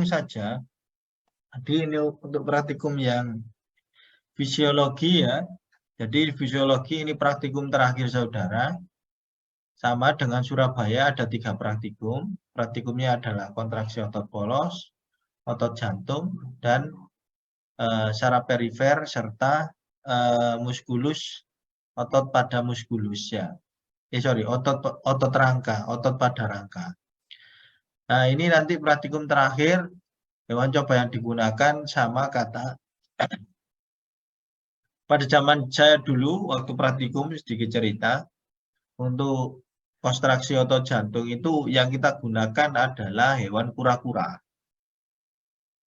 saja. Jadi ini untuk praktikum yang fisiologi ya. Jadi fisiologi ini praktikum terakhir saudara. Sama dengan Surabaya ada 3 praktikum. Praktikumnya adalah kontraksi otot polos, otot jantung, dan saraf perifer serta muskulus otot pada muskulus ya. Otot rangka, otot pada rangka. Nah, ini nanti praktikum terakhir hewan coba yang digunakan sama kata. Pada zaman saya dulu waktu praktikum sedikit cerita, untuk kontraksi otot jantung itu yang kita gunakan adalah hewan kura-kura.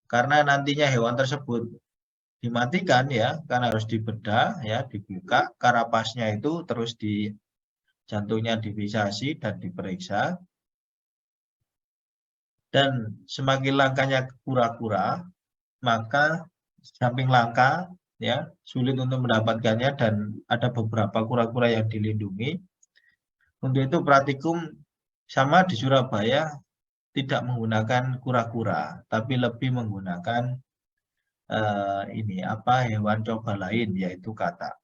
Karena nantinya hewan tersebut dimatikan ya, karena harus dibedah ya, dibuka karapasnya itu, terus di jantungnya divisasi dan diperiksa. Dan semakin langkanya kura-kura, maka samping langka ya, sulit untuk mendapatkannya dan ada beberapa kura-kura yang dilindungi. Untuk itu praktikum sama di Surabaya tidak menggunakan kura-kura, tapi lebih menggunakan hewan coba lain yaitu katak.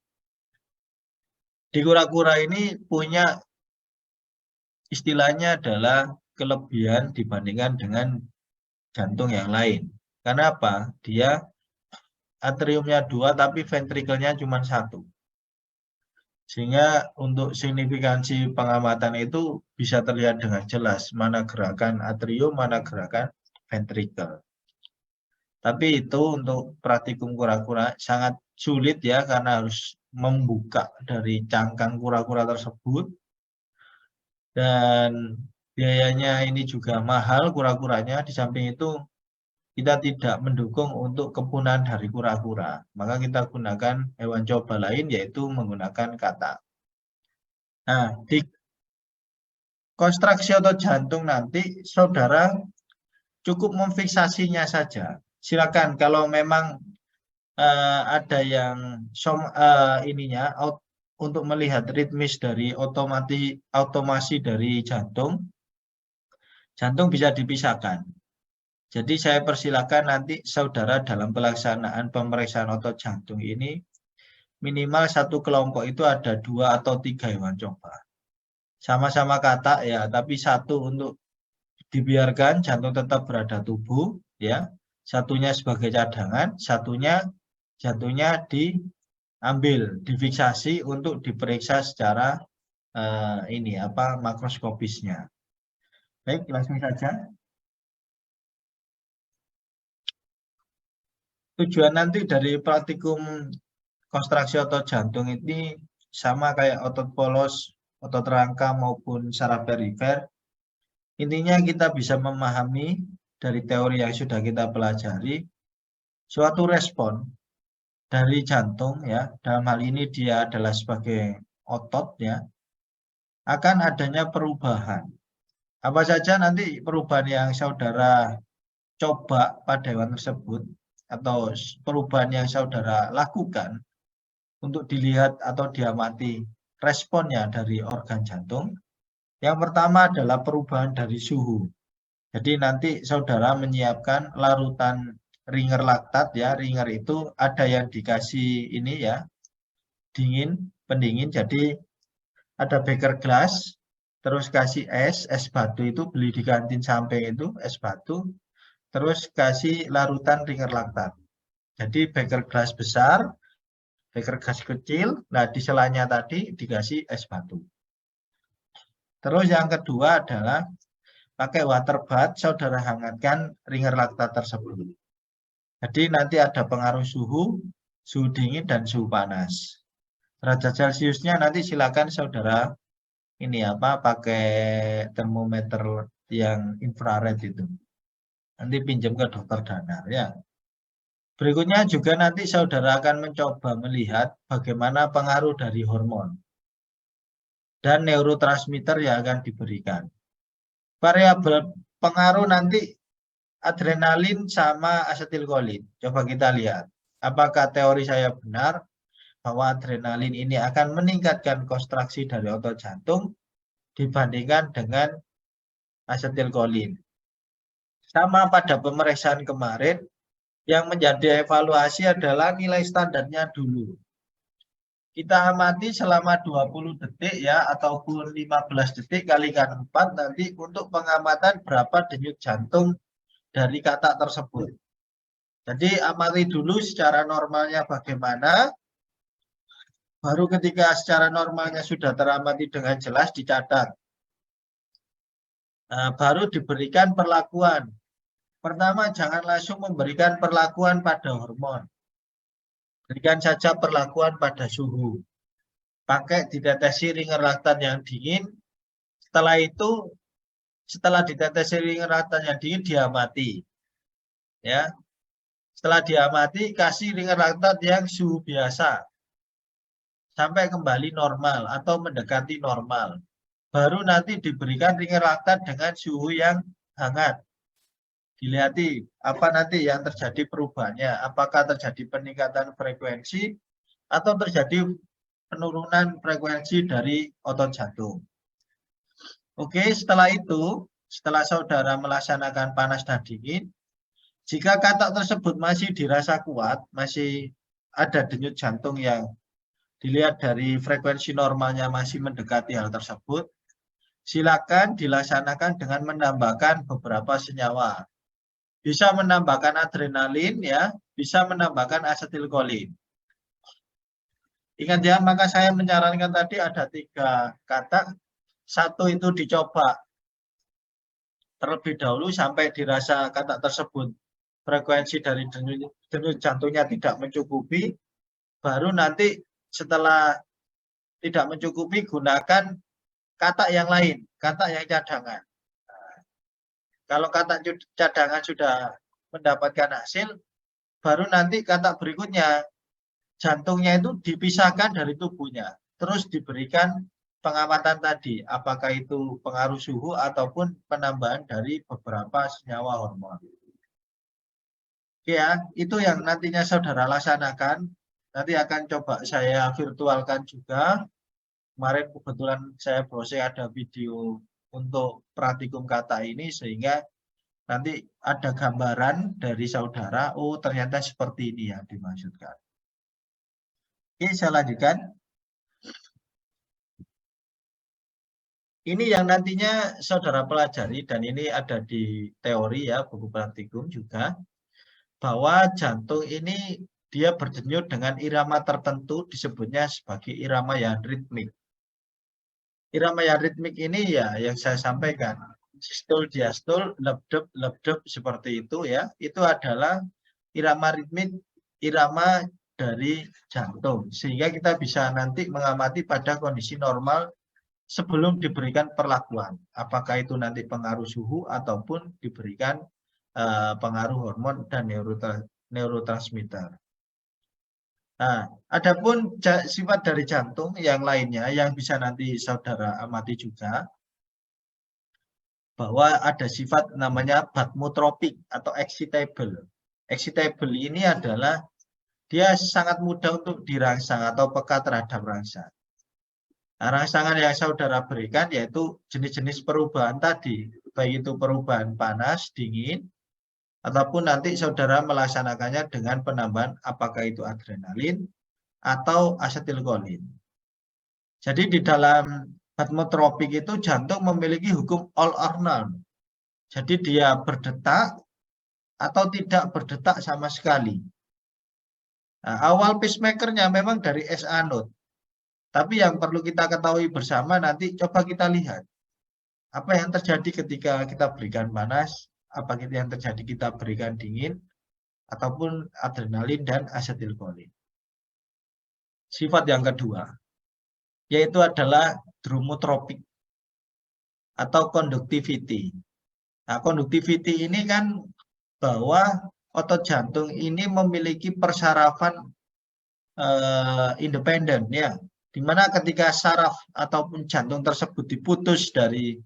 Di kura-kura ini punya istilahnya adalah kelebihan dibandingkan dengan jantung yang lain. Kenapa? Dia atriumnya 2 tapi ventrikelnya cuma 1. Sehingga untuk signifikansi pengamatan itu bisa terlihat dengan jelas mana gerakan atrium, mana gerakan ventrikel. Tapi itu untuk praktikum kura-kura sangat sulit ya, karena harus membuka dari cangkang kura-kura tersebut. Dan biayanya ini juga mahal kura-kuranya. Di samping itu kita tidak mendukung untuk kepunahan dari kura-kura. Maka kita gunakan hewan coba lain yaitu menggunakan katak. Nah, di kontraksi otot jantung nanti saudara cukup memfiksasinya saja. Silakan kalau memang ada yang untuk melihat ritmis dari otomasi dari jantung bisa dipisahkan. Jadi saya persilakan nanti saudara dalam pelaksanaan pemeriksaan otot jantung ini minimal satu kelompok itu ada 2 atau 3 hewan coba. Sama-sama katak ya, tapi satu untuk dibiarkan jantung tetap berada tubuh ya. Satunya sebagai cadangan, jantungnya diambil, difiksasi untuk diperiksa secara makroskopisnya. Baik, langsung saja. Tujuan nanti dari praktikum kontraksi otot jantung ini sama kayak otot polos, otot rangka maupun saraf perifer. Intinya kita bisa memahami dari teori yang sudah kita pelajari suatu respon dari jantung ya, dalam hal ini dia adalah sebagai otot ya, akan adanya perubahan. Apa saja nanti perubahan yang saudara coba pada hewan tersebut atau perubahan yang saudara lakukan untuk dilihat atau diamati responnya dari organ jantung. Yang pertama adalah perubahan dari suhu. Jadi nanti saudara menyiapkan larutan ringer laktat ya. Ringer itu ada yang dikasih ini ya, pendingin. Jadi ada beker gelas, terus kasih es batu itu beli di kantin samping itu, es batu. Terus kasih larutan ringer laktat. Jadi beker gelas besar, beker gas kecil, nah di selanya tadi dikasih es batu. Terus yang kedua adalah pakai water bath, saudara hangatkan ringer laktat tersebut. Jadi nanti ada pengaruh suhu dingin dan suhu panas. Derajat Celciusnya nanti silakan saudara pakai termometer yang infrared itu. Nanti pinjam ke dokter Danar ya. Berikutnya juga nanti saudara akan mencoba melihat bagaimana pengaruh dari hormon dan neurotransmitter yang akan diberikan. Variabel pengaruh nanti adrenalin sama asetilkolin. Coba kita lihat, apakah teori saya benar bahwa adrenalin ini akan meningkatkan kontraksi dari otot jantung dibandingkan dengan asetilkolin. Sama pada pemeriksaan kemarin, yang menjadi evaluasi adalah nilai standarnya dulu. Kita amati selama 20 detik ya, ataupun 15 detik kalikan 4 nanti untuk pengamatan berapa denyut jantung dari katak tersebut. Jadi amati dulu secara normalnya bagaimana, baru ketika secara normalnya sudah teramati dengan jelas dicatat. Nah, baru diberikan perlakuan. Pertama, jangan langsung memberikan perlakuan pada hormon. Berikan saja perlakuan pada suhu. Pakai ditetesi ringer laktan yang dingin. Setelah itu, setelah ditetesi ringer laktan yang dingin, diamati. Ya. Setelah diamati, kasih ringer laktan yang suhu biasa. Sampai kembali normal atau mendekati normal. Baru nanti diberikan ringer laktan dengan suhu yang hangat. Dilihati apa nanti yang terjadi perubahannya, apakah terjadi peningkatan frekuensi atau terjadi penurunan frekuensi dari otot jantung. Oke, setelah itu, setelah saudara melaksanakan panas dan dingin, jika katak tersebut masih dirasa kuat, masih ada denyut jantung yang dilihat dari frekuensi normalnya masih mendekati hal tersebut, silakan dilaksanakan dengan menambahkan beberapa senyawa. Bisa menambahkan adrenalin ya, bisa menambahkan asetilkolin. Ingat ya, maka saya menyarankan tadi ada 3 katak. Satu itu dicoba terlebih dahulu sampai dirasa katak tersebut frekuensi dari denyut jantungnya tidak mencukupi. Baru nanti setelah tidak mencukupi gunakan katak yang lain, katak yang cadangan. Kalau katak cadangan sudah mendapatkan hasil, baru nanti katak berikutnya, jantungnya itu dipisahkan dari tubuhnya. Terus diberikan pengamatan tadi, apakah itu pengaruh suhu ataupun penambahan dari beberapa senyawa hormon. Ya, itu yang nantinya saudara laksanakan. Nanti akan coba saya virtualkan juga. Kemarin kebetulan saya browsing ada video untuk praktikum kata ini sehingga nanti ada gambaran dari saudara, oh ternyata seperti ini yang dimaksudkan. Oke, saya lanjutkan. Ini yang nantinya saudara pelajari dan ini ada di teori ya, buku praktikum juga, bahwa jantung ini dia berdenyut dengan irama tertentu disebutnya sebagai irama yang ritmik. Irama yang ritmik ini ya yang saya sampaikan, sistol diastol, lepdep seperti itu ya, itu adalah irama ritmik, irama dari jantung. Sehingga kita bisa nanti mengamati pada kondisi normal sebelum diberikan perlakuan. Apakah itu nanti pengaruh suhu ataupun diberikan pengaruh hormon dan neurotransmitter. Nah, adapun sifat dari jantung yang lainnya yang bisa nanti saudara amati juga, bahwa ada sifat namanya bathmotropik atau excitable. Excitable ini adalah dia sangat mudah untuk dirangsang atau peka terhadap rangsangan. Nah, rangsangan yang saudara berikan yaitu jenis-jenis perubahan tadi, baik itu perubahan panas, dingin, ataupun nanti saudara melaksanakannya dengan penambahan apakah itu adrenalin atau asetilkolin. Jadi di dalam bathmotropik itu jantung memiliki hukum all or none. Jadi dia berdetak atau tidak berdetak sama sekali. Nah, awal pacemakernya memang dari SA node. Tapi yang perlu kita ketahui bersama nanti coba kita lihat. Apa yang terjadi ketika kita berikan panas, apa yang terjadi kita berikan dingin, ataupun adrenalin dan asetilkolin. Sifat yang kedua, yaitu adalah drumotropik atau conductivity. Nah, conductivity ini kan bahwa otot jantung ini memiliki persarafan independen ya, dimana ketika saraf ataupun jantung tersebut diputus dari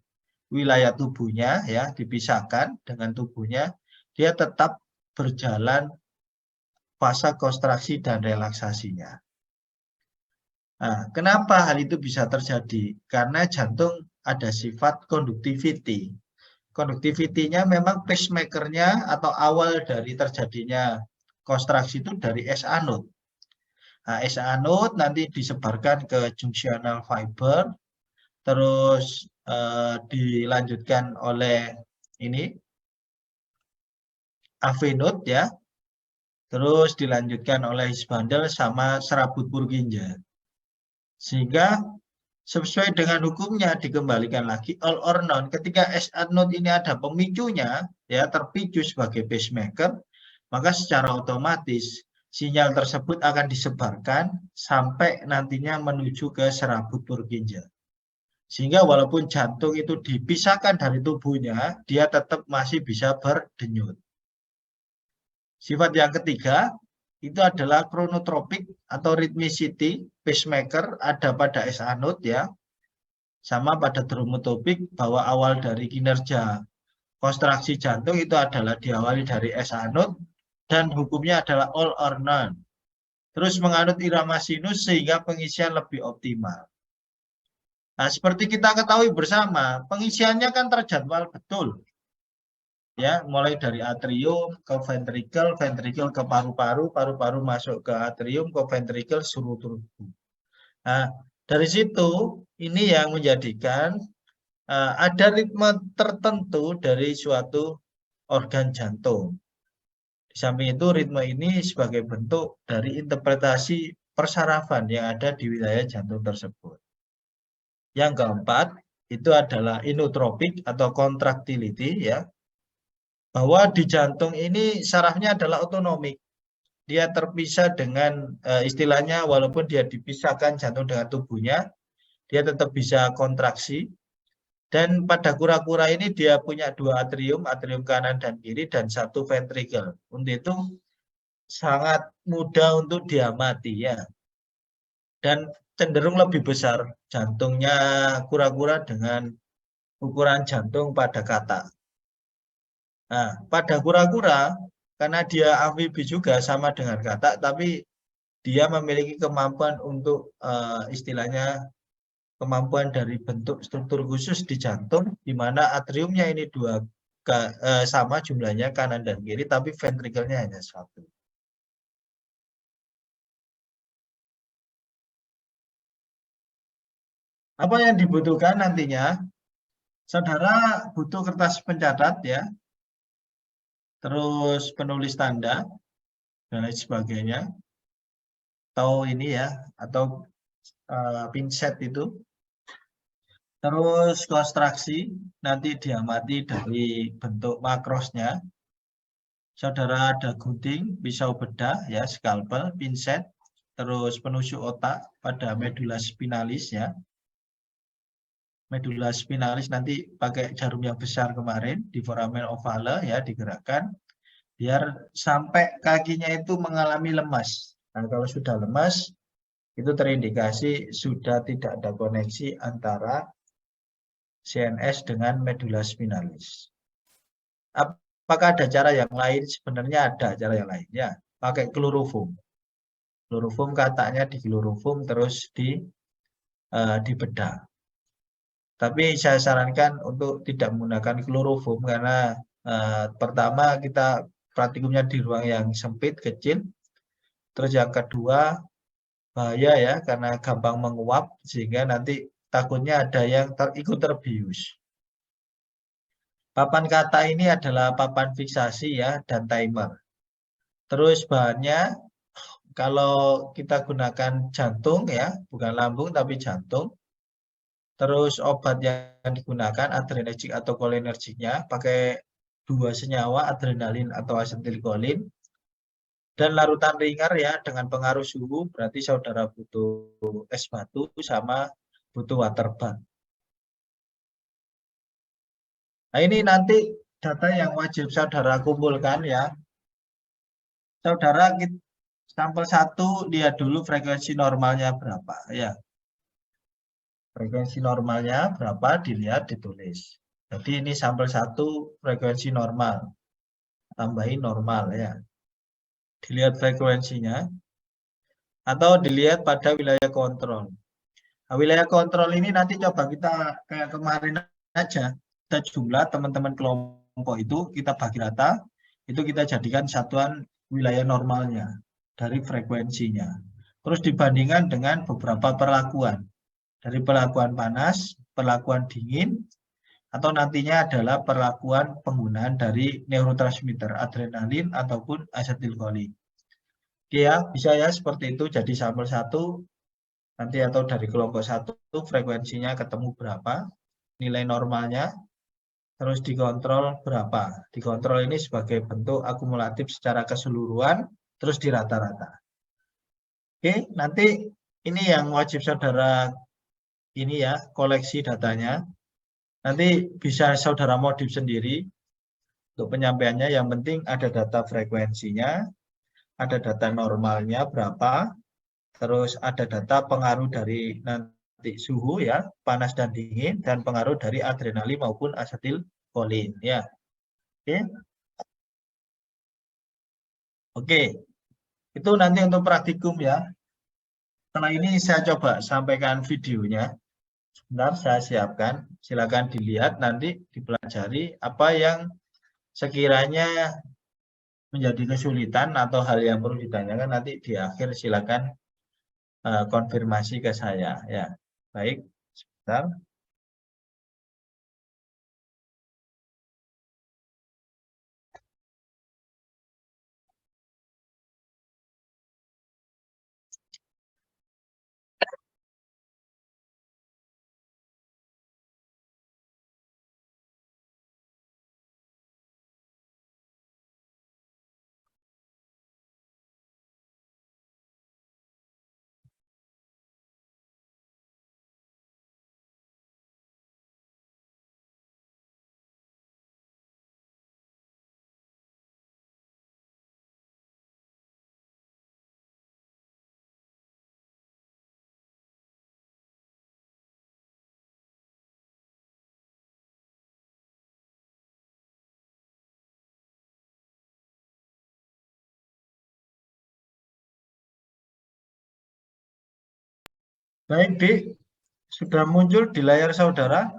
wilayah tubuhnya ya, dipisahkan dengan tubuhnya, dia tetap berjalan fase kontraksi dan relaksasinya. Nah, kenapa hal itu bisa terjadi? Karena jantung ada sifat conductivity. Conductivity-nya memang pacemaker-nya atau awal dari terjadinya kontraksi itu dari S anode. Nah, S anode nanti disebarkan ke junctional fiber, terus dilanjutkan oleh ini AV node ya, terus dilanjutkan oleh His-bundle sama serabut Purkinje. Sehingga sesuai dengan hukumnya dikembalikan lagi all or none. Ketika S anode ini ada pemicunya, ya terpicu sebagai pacemaker, maka secara otomatis sinyal tersebut akan disebarkan sampai nantinya menuju ke serabut Purkinje. Sehingga walaupun jantung itu dipisahkan dari tubuhnya, dia tetap masih bisa berdenyut. Sifat yang ketiga, itu adalah chronotropik atau rhythmicity, pacemaker ada pada S anode ya, sama pada dromotopik bahwa awal dari kinerja kontraksi jantung itu adalah diawali dari S anode dan hukumnya adalah all or none. Terus menganut irama sinus sehingga pengisian lebih optimal. Nah, seperti kita ketahui bersama, pengisiannya kan terjadwal betul. Ya, mulai dari atrium ke ventricle, ventricle ke paru-paru, paru-paru masuk ke atrium, ke ventricle, seluruh tubuh. Nah, dari situ ini yang menjadikan ada ritme tertentu dari suatu organ jantung. Di samping itu ritme ini sebagai bentuk dari interpretasi persarafan yang ada di wilayah jantung tersebut. Yang keempat itu adalah inotropik atau contractility ya. Bahwa di jantung ini sarafnya adalah otonomik. Dia terpisah dengan istilahnya walaupun dia dipisahkan jantung dengan tubuhnya, dia tetap bisa kontraksi. Dan pada kura-kura ini dia punya dua atrium, atrium kanan dan kiri, dan satu ventricle. Untuk itu sangat mudah untuk diamati ya. Dan cenderung lebih besar jantungnya kura-kura dengan ukuran jantung pada kata. Nah, pada kura-kura, karena dia amfibi juga sama dengan katak, tapi dia memiliki kemampuan untuk istilahnya kemampuan dari bentuk struktur khusus di jantung, di mana atriumnya ini sama jumlahnya kanan dan kiri, tapi ventrikelnya hanya satu. Apa yang dibutuhkan nantinya? Saudara butuh kertas pencatat ya, terus penulis tanda dan lain sebagainya, atau ini ya, atau pinset itu. Terus konstruksi nanti diamati dari bentuk makrosnya. Saudara ada gunting, pisau bedah ya, skalpel, pinset, terus penusuk otak pada medula spinalis ya. Medula spinalis nanti pakai jarum yang besar kemarin di foramen ovale ya, digerakkan biar sampai kakinya itu mengalami lemas. Nah, kalau sudah lemas itu terindikasi sudah tidak ada koneksi antara CNS dengan medula spinalis. Apakah ada cara yang lain? Sebenarnya ada cara yang lain ya. Pakai kloroform. Kloroform katanya di kloroform terus dibedah. Tapi saya sarankan untuk tidak menggunakan kloroform karena pertama kita praktikumnya di ruang yang sempit, kecil. Terus yang kedua bahaya ya karena gampang menguap sehingga nanti takutnya ada yang ikut terbius. Papan kata ini adalah papan fiksasi ya dan timer. Terus bahannya kalau kita gunakan jantung ya, bukan lambung tapi jantung. Terus obat yang digunakan adrenergik atau kolinergiknya pakai 2 senyawa adrenalin atau asetilkolin. Dan larutan ringan ya dengan pengaruh suhu berarti saudara butuh es batu sama butuh water bath. Nah, ini nanti data yang wajib saudara kumpulkan ya. Saudara sampel 1 lihat dulu frekuensi normalnya berapa ya. Frekuensi normalnya berapa dilihat ditulis. Jadi ini sampel 1 frekuensi normal. Tambahin normal ya. Dilihat frekuensinya. Atau dilihat pada wilayah kontrol. Nah, wilayah kontrol ini nanti coba kita kayak kemarin aja. kita jumlah teman-teman kelompok itu, kita bagi rata, itu kita jadikan satuan wilayah normalnya dari frekuensinya. Terus dibandingkan dengan beberapa perlakuan. Dari perlakuan panas, perlakuan dingin, atau nantinya adalah perlakuan penggunaan dari neurotransmitter adrenalin ataupun asetilkolin. Oke ya, bisa ya seperti itu. Jadi sampel 1 nanti atau dari kelompok 1 frekuensinya ketemu berapa, nilai normalnya, terus dikontrol berapa. Dikontrol ini sebagai bentuk akumulatif secara keseluruhan, terus dirata-rata. Oke, nanti ini yang wajib saudara ini ya, koleksi datanya. Nanti bisa saudara modif sendiri untuk penyampaiannya. Yang penting ada data frekuensinya, ada data normalnya berapa, terus ada data pengaruh dari nanti suhu ya, panas dan dingin, dan pengaruh dari adrenalin maupun asetilkolin ya. Oke. Oke. Itu nanti untuk praktikum ya. Setelah ini saya coba sampaikan videonya. Sebentar saya siapkan. Silakan dilihat, nanti dipelajari apa yang sekiranya menjadi kesulitan atau hal yang perlu ditanyakan, nanti di akhir silakan konfirmasi ke saya ya. Baik, sebentar. Baik, Dik. Sudah muncul di layar saudara?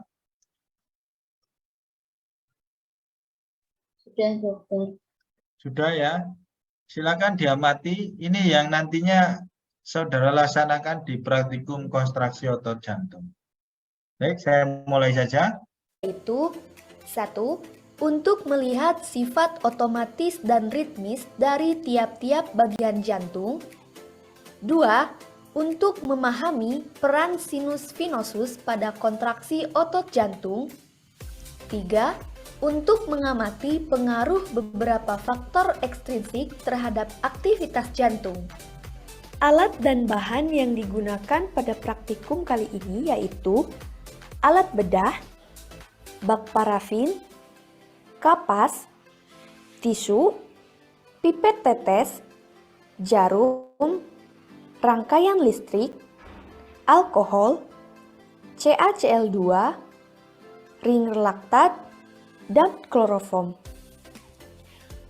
Sudah, dokter. Sudah ya. Silakan diamati. Ini yang nantinya saudara laksanakan di praktikum konstruksi otot jantung. Baik, saya mulai saja. Yaitu 1. Untuk melihat sifat otomatis dan ritmis dari tiap-tiap bagian jantung. 2. Untuk memahami peran sinus venosus pada kontraksi otot jantung. 3. Untuk mengamati pengaruh beberapa faktor ekstrinsik terhadap aktivitas jantung. Alat dan bahan yang digunakan pada praktikum kali ini yaitu alat bedah, bak parafin, kapas, tisu, pipet tetes, jarum, rangkaian listrik, alkohol, CaCl2, ring laktat, dan kloroform.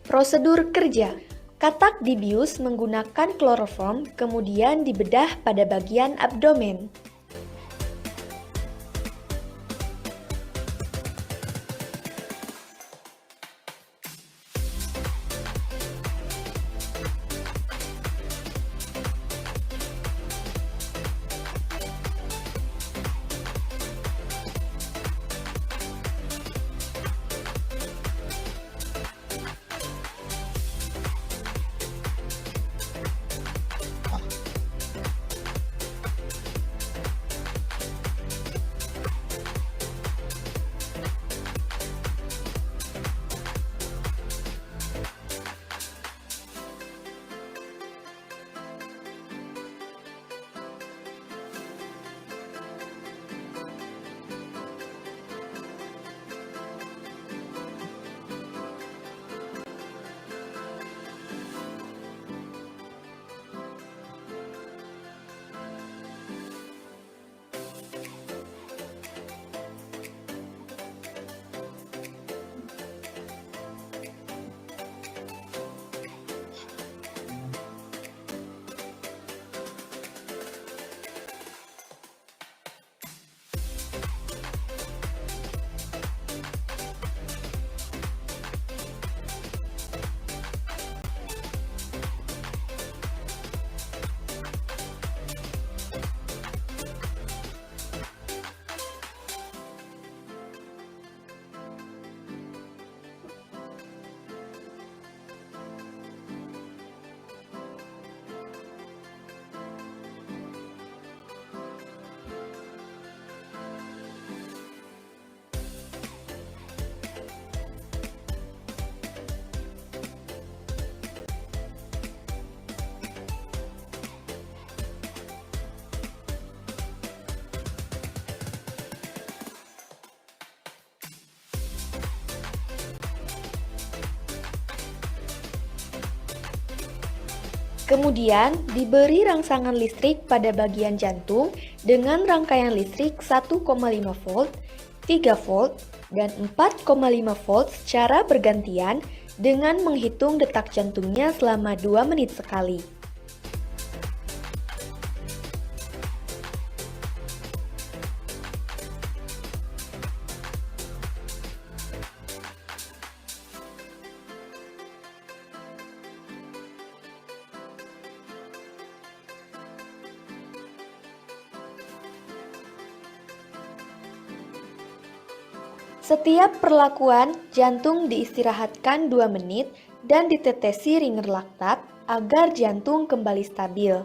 Prosedur kerja. Katak dibius menggunakan kloroform, kemudian dibedah pada bagian abdomen. Kemudian diberi rangsangan listrik pada bagian jantung dengan rangkaian listrik 1,5 volt, 3 volt, dan 4,5 volt secara bergantian dengan menghitung detak jantungnya selama 2 menit sekali. Setiap perlakuan, jantung diistirahatkan 2 menit dan ditetesi ringer laktat agar jantung kembali stabil.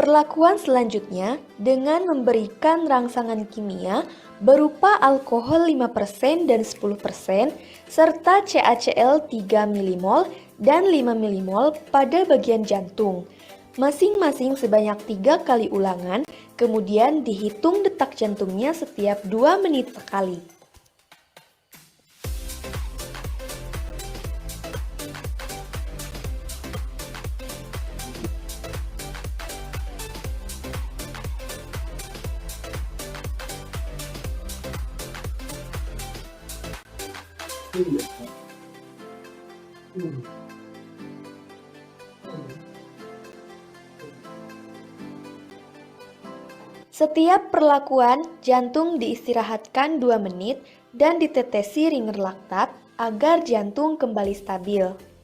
Perlakuan selanjutnya dengan memberikan rangsangan kimia berupa alkohol 5% dan 10% serta CaCl 3 mmol dan 5 mmol pada bagian jantung, masing-masing sebanyak 3 kali ulangan, kemudian dihitung detak jantungnya setiap 2 menit sekali. Setiap perlakuan, jantung diistirahatkan 2 menit dan ditetesi ringer laktat agar jantung kembali stabil.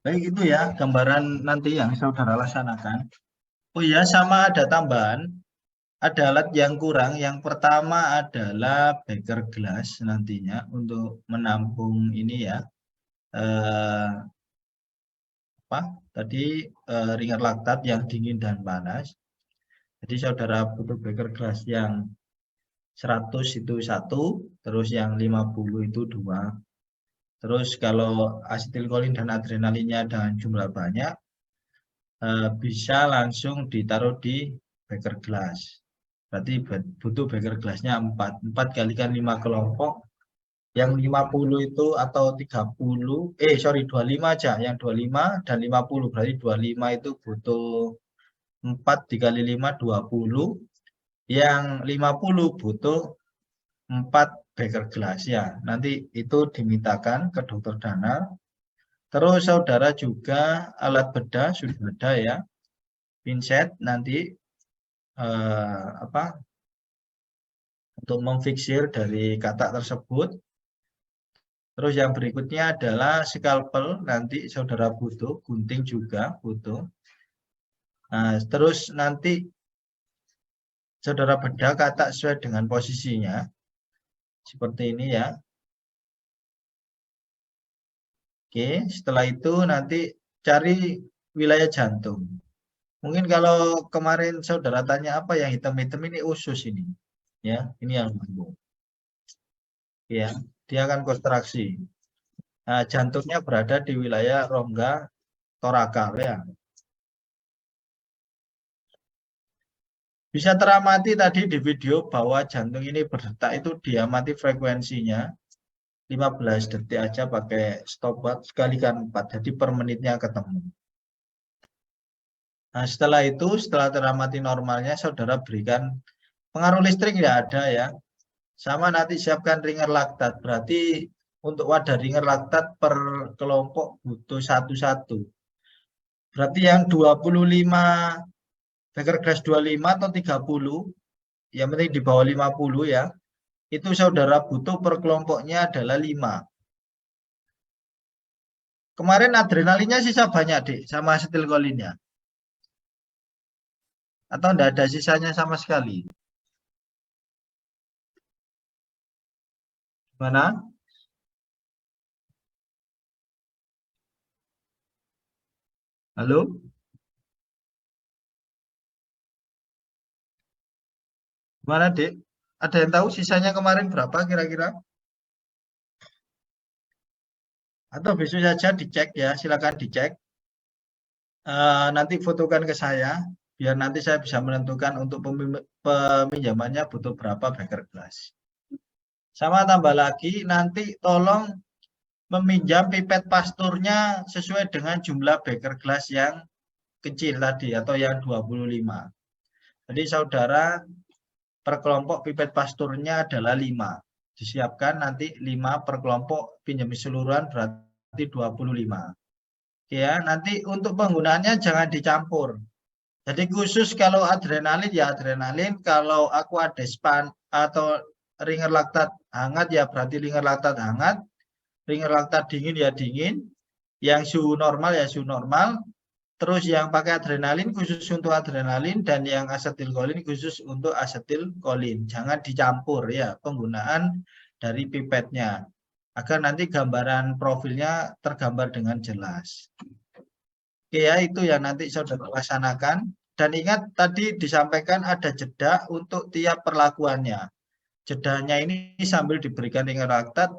Baik, itu ya gambaran nanti yang saudara laksanakan. Oh iya, sama ada tambahan. Ada alat yang kurang. Yang pertama adalah beker gelas nantinya untuk menampung ini ya. Apa? Tadi ringer laktat yang dingin dan panas. Jadi saudara butuh beker gelas yang 100 itu 1, terus yang 50 itu 2. Terus kalau asetilkolin dan adrenalinnya dengan jumlah banyak, bisa langsung ditaruh di beker gelas. Berarti butuh beker gelasnya 4. 4 kali kan 5 kelompok. Yang 50 itu atau 30, 25 aja. Yang 25 dan 50. Berarti 25 itu butuh 4 dikali 5, 20. Yang 50 butuh 4 beker gelas ya. Nanti itu dimintakan ke dokter Danar. Terus saudara juga alat bedah sudah ada ya. Pinset nanti untuk memfiksir dari katak tersebut. Terus yang berikutnya adalah scalpel, nanti saudara butuh, gunting juga butuh. Nah, terus nanti saudara bedah katak sesuai dengan posisinya. Seperti ini ya. Oke, setelah itu nanti cari wilayah jantung. Mungkin kalau kemarin saudara tanya apa yang hitam-hitam ini usus ini. Ya, ini yang lambung. Ya, dia akan kontraksi. Nah, jantungnya berada di wilayah rongga torakal ya. Bisa teramati tadi di video bahwa jantung ini berdetak itu diamati frekuensinya 15 detik aja pakai stopwatch kalikan 4. Jadi per menitnya ketemu. Nah, setelah itu, setelah teramati normalnya, saudara berikan pengaruh listrik ya ada ya. Sama nanti siapkan ringer laktat. Berarti untuk wadah ringer laktat per kelompok butuh 1-1. Berarti yang 25 beker gelas 25 atau 30, yang penting di bawah 50 ya. Itu saudara butuh per kelompoknya adalah 5. Kemarin adrenalinnya sisa banyak, Dik, sama asetilkolinnya. Atau enggak ada sisanya sama sekali? Mana? Halo? Mana, Dik? Ada yang tahu sisanya kemarin berapa kira-kira? Atau besok saja dicek ya, silakan dicek. Nanti fotokan ke saya, biar nanti saya bisa menentukan untuk peminjamannya butuh berapa beker gelas. Sama tambah lagi, nanti tolong meminjam pipet pasturnya sesuai dengan jumlah beker gelas yang kecil tadi atau yang 25. Jadi saudara per kelompok pipet pasturnya adalah 5. Disiapkan nanti 5 per kelompok pinjam keseluruhan berarti 25. Ya, nanti untuk penggunaannya jangan dicampur. Jadi khusus kalau adrenalin ya adrenalin, kalau aquadespan atau ringer laktat hangat ya berarti ringer laktat hangat, ringer laktat dingin ya dingin, yang suhu normal ya suhu normal, terus yang pakai adrenalin khusus untuk adrenalin dan yang asetilkolin khusus untuk asetilkolin. Jangan dicampur ya penggunaan dari pipetnya agar nanti gambaran profilnya tergambar dengan jelas. Oke ya, itu yang nanti saudara laksanakan. Dan ingat tadi disampaikan ada jeda untuk tiap perlakuannya. Jedanya ini sambil diberikan ringer laktat.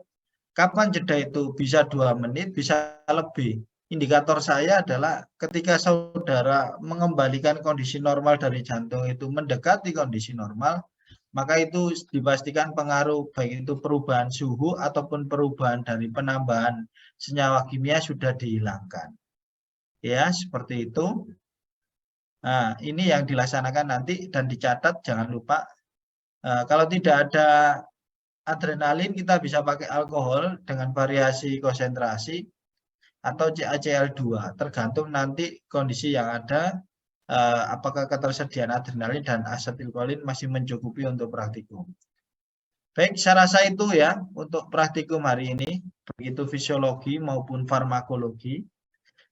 Kapan jeda itu? Bisa 2 menit, bisa lebih. Indikator saya adalah ketika saudara mengembalikan kondisi normal dari jantung itu mendekati kondisi normal, maka itu dipastikan pengaruh baik itu perubahan suhu ataupun perubahan dari penambahan senyawa kimia sudah dihilangkan. Ya, seperti itu. Nah, ini yang dilaksanakan nanti dan dicatat, jangan lupa. Kalau tidak ada adrenalin, kita bisa pakai alkohol dengan variasi konsentrasi atau CaCl2, tergantung nanti kondisi yang ada, apakah ketersediaan adrenalin dan asetilkolin masih mencukupi untuk praktikum. Baik, saya rasa itu ya untuk praktikum hari ini, begitu fisiologi maupun farmakologi.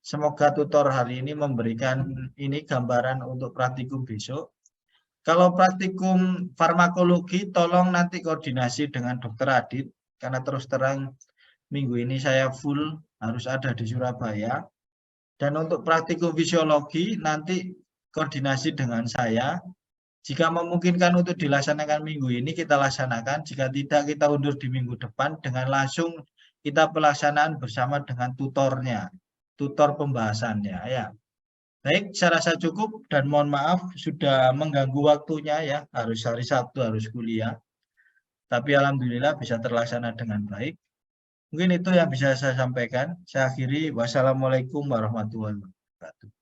Semoga tutor hari ini memberikan ini gambaran untuk praktikum besok. Kalau praktikum farmakologi, tolong nanti koordinasi dengan Dokter Adit, karena terus terang minggu ini saya full harus ada di Surabaya. Dan untuk praktikum fisiologi nanti koordinasi dengan saya. Jika memungkinkan untuk dilaksanakan minggu ini kita laksanakan, jika tidak kita undur di minggu depan dengan langsung kita pelaksanaan bersama dengan tutornya, tutor pembahasannya ya. Baik, saya rasa cukup dan mohon maaf sudah mengganggu waktunya ya, harus hari Sabtu harus kuliah. Tapi alhamdulillah bisa terlaksana dengan baik. Mungkin itu yang bisa saya sampaikan. Saya akhiri. Wassalamualaikum warahmatullahi wabarakatuh.